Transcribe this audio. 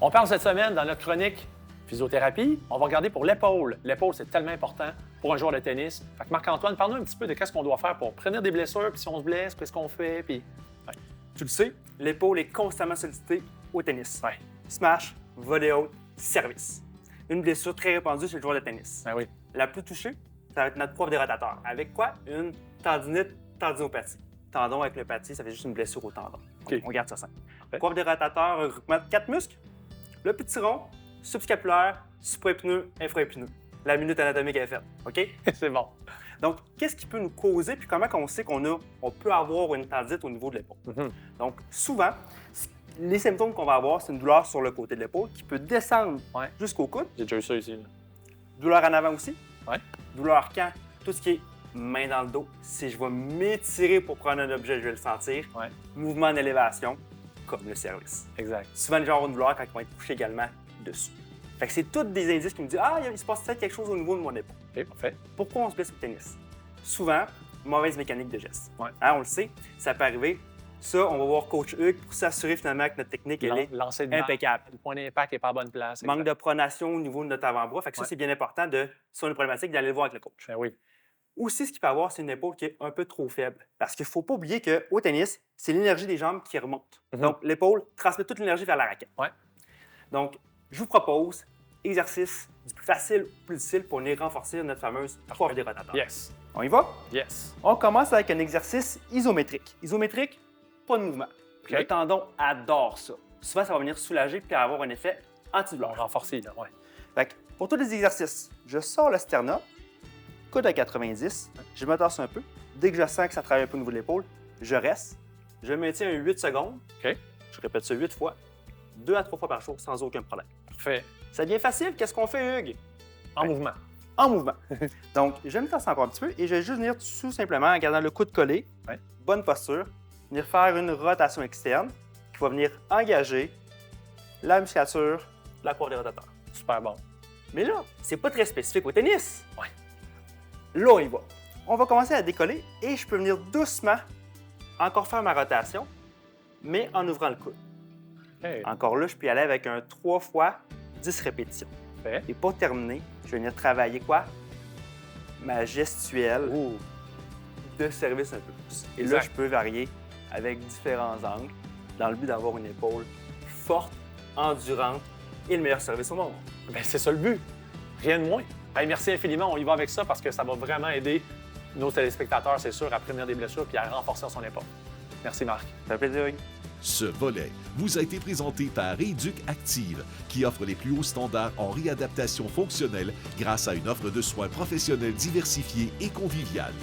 On parle cette semaine dans notre chronique physiothérapie. On va regarder pour l'épaule. L'épaule, c'est tellement important pour un joueur de tennis. Fait que Marc-Antoine, parle-nous un petit peu de qu'est-ce qu'on doit faire pour prévenir des blessures, puis si on se blesse, qu'est-ce qu'on fait, puis... Ouais. Tu le sais, l'épaule est constamment sollicitée au tennis. Ouais. Smash, volley haute, service. Une blessure très répandue chez le joueur de tennis. Ben oui. La plus touchée, ça va être notre prof des rotateurs. Avec quoi? Une tendinite, tendinopathie. Tendon avec le pathie, ça fait juste une blessure au tendon. OK. On garde ça simple. Parfait. Coiffe des rotateurs, un regroupement de 4 muscles. Le petit rond, subscapulaire, supraépineux, infraépineux. La minute anatomique est faite. OK? C'est bon. Donc, qu'est-ce qui peut nous causer, puis comment on sait on peut avoir une tendinite au niveau de l'épaule? Donc, souvent, les symptômes qu'on va avoir, c'est une douleur sur le côté de l'épaule qui peut descendre Ouais. jusqu'au coude. J'ai déjà eu ça ici. Là. Douleur en avant aussi. Ouais. Douleur quand? Tout ce qui est main dans le dos. Si je vais m'étirer pour prendre un objet, je vais le sentir. Ouais. Mouvement en élévation, comme le service. Exact. Souvent, les gens ont une douleur quand ils vont être couchés également dessus. Fait que c'est tous des indices qui me disent « Ah, il se passe peut-être quelque chose au niveau de mon épaule. » OK, parfait. Pourquoi on se blesse au tennis? Souvent, mauvaise mécanique de geste. Ouais. Hein, on le sait, ça peut arriver. Ça, on va voir coach Hugues pour s'assurer finalement que notre technique elle est Lancer de impeccable. Le point d'impact n'est pas à bonne place. Manque exact. de pronation au niveau de notre avant-bras. Fait que ça, Ouais. c'est bien important si on a une problématique, d'aller le voir avec le coach. Ben oui. Aussi, ce qu'il peut avoir, c'est une épaule qui est un peu trop faible. Parce qu'il ne faut pas oublier qu'au tennis, c'est l'énergie des jambes qui remonte. Donc, l'épaule transmet toute l'énergie vers la raquette. Ouais. Donc, je vous propose exercice du plus facile au plus difficile pour venir renforcer notre fameuse coiffe des rotateurs. Yes. On y va? Yes. On commence avec un exercice isométrique. Isométrique, pas de mouvement. OK. Le tendon adore ça. Souvent, ça va venir soulager puis avoir un effet On antidouleur. renforcé, là. Ouais. Fait que pour tous les exercices, je sors le sternum, coude à 90, je me tasse un peu. Dès que je sens que ça travaille un peu au niveau de l'épaule, je reste. Je maintiens 8 secondes. OK. Je répète ça 8 fois, 2 à 3 fois par jour sans aucun problème. Parfait. Ça devient facile. Qu'est-ce qu'on fait, Hugues? En Ouais. mouvement. En mouvement. Donc, je me tasse encore un petit peu et je vais juste venir tout simplement en gardant le coude collé, Ouais. bonne posture, venir faire une rotation externe qui va venir engager la musculature, la coiffe des rotateurs. Super bon. Mais là, c'est pas très spécifique au tennis. Ouais. Là, on y va. On va commencer à décoller et je peux venir doucement encore faire ma rotation, mais en ouvrant le coude. OK. Encore là, je peux y aller avec un 3 fois 10 répétitions. Parfait. Et pour terminer, je vais venir travailler quoi? Ma gestuelle Ouh. de service un peu plus. Et Exact. là, je peux varier avec différents angles dans le but d'avoir une épaule forte, endurante et le meilleur service au monde. Ben, c'est ça le but. Rien de moins. Hey, merci infiniment. On y va avec ça parce que ça va vraiment aider nos téléspectateurs, c'est sûr, à prévenir des blessures puis à renforcer son épaule. Merci, Marc. Ça fait plaisir, Hugues. Ce volet vous a été présenté par Réduc Active, qui offre les plus hauts standards en réadaptation fonctionnelle grâce à une offre de soins professionnels diversifiée et conviviale.